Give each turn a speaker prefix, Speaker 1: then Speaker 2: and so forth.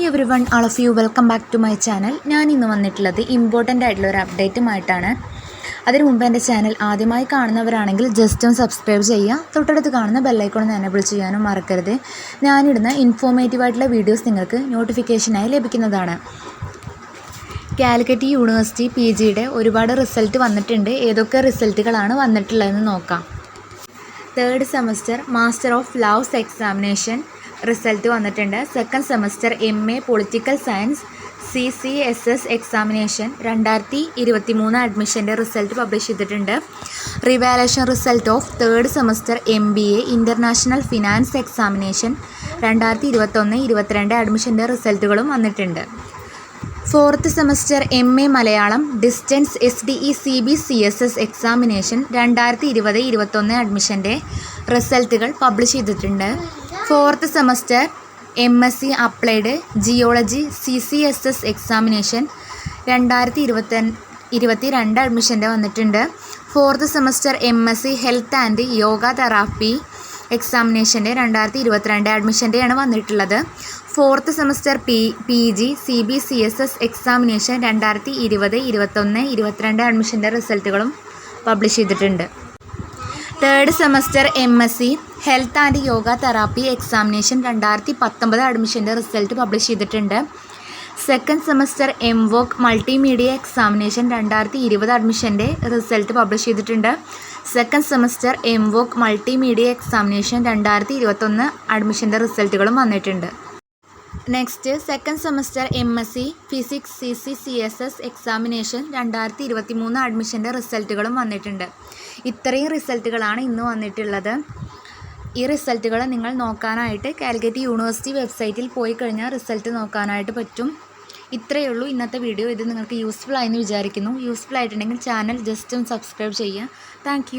Speaker 1: Hi everyone, all of you welcome back to my channel. ഞാൻ ഇന്ന് വന്നിട്ടുള്ളത് important ആയിട്ടുള്ള ഒരു അപ്ഡേറ്റുമായിട്ടാണ്. അതിനു മുമ്പ് എൻ്റെ ചാനൽ ആദ്യമായി കാണുന്നവരാണെങ്കിൽ ജസ്റ്റ് ഒന്ന് സബ്സ്ക്രൈബ് ചെയ്യുക. തൊട്ടടുത്ത് കാണുന്ന ബെല്ലൈക്കൺ ഒന്ന് എനേബിൾ ചെയ്യാനും മറക്കരുത്. ഞാനിടുന്ന ഇൻഫോർമേറ്റീവായിട്ടുള്ള വീഡിയോസ് നിങ്ങൾക്ക് നോട്ടിഫിക്കേഷനായി ലഭിക്കുന്നതാണ്. കാലിക്കറ്റ് യൂണിവേഴ്സിറ്റി PGയുടെ ഒരുപാട് റിസൾട്ട് വന്നിട്ടുണ്ട്. ഏതൊക്കെ റിസൾട്ടുകളാണ് വന്നിട്ടുള്ളതെന്ന് നോക്കാം. 3rd semester master of laws examination result വന്നിട്ടുണ്ട്. 2nd semester MA political science CCSS examination 2023 അഡ്മിഷൻ്റെ റിസൾട്ട് പബ്ലിഷ് ചെയ്തിട്ടുണ്ട്. Revaluation result of 3rd semester MBA international finance examination 2021-22 അഡ്മിഷൻ്റെ റിസൾട്ടുകളും വന്നിട്ടുണ്ട്. 4th semester MA Malayalam distance SDE CBCSS examination 2020-21 അഡ്മിഷൻ്റെ റിസൾട്ടുകൾ publish ചെയ്തിട്ടുണ്ട്. 4th semester MSc applied geology CCSS examination 2022 അഡ്മിഷൻ്റെ വന്നിട്ടുണ്ട്. 4th semester MSc health and yoga therapy എക്സാമിനേഷൻ്റെ 2022 അഡ്മിഷൻ്റെയാണ് വന്നിട്ടുള്ളത്. 4th semester PG CBCSS examination 2020-21-22 അഡ്മിഷൻ്റെ റിസൾട്ടുകളും പബ്ലിഷ് ചെയ്തിട്ടുണ്ട്. 3rd semester MSc health and yoga therapy examination 2019 അഡ്മിഷൻ്റെ റിസൾട്ട് പബ്ലിഷ് ചെയ്തിട്ടുണ്ട്. 2nd semester MVOC multimedia examination 2020 അഡ്മിഷൻ്റെ റിസൾട്ട് പബ്ലിഷ് ചെയ്തിട്ടുണ്ട്. 2nd semester MVOC multimedia examination 2021 അഡ്മിഷൻ്റെ റിസൾട്ടുകളും വന്നിട്ടുണ്ട്. Next 2nd semester MSc physics CCCSS examination 2023 അഡ്മിഷൻ്റെ റിസൾട്ടുകളും വന്നിട്ടുണ്ട്. ഇത്രയും റിസൾട്ടുകളാണ് ഇന്ന് വന്നിട്ടുള്ളത്. ഈ റിസൾട്ടുകൾ നിങ്ങൾ നോക്കാനായിട്ട് കാലിക്കറ്റ് യൂണിവേഴ്സിറ്റി വെബ്സൈറ്റിൽ പോയി കഴിഞ്ഞാൽ റിസൾട്ട് നോക്കാനായിട്ട് പറ്റും. ഇത്രയേ ഉള്ളൂ ഇന്നത്തെ വീഡിയോ. ഇത് നിങ്ങൾക്ക് യൂസ്ഫുൾ ആയെന്ന് വിചാരിക്കുന്നു. യൂസ്ഫുൾ ആയിട്ടുണ്ടെങ്കിൽ ചാനൽ ജസ്റ്റ് ഒന്ന് സബ്സ്ക്രൈബ് ചെയ്യുക. താങ്ക്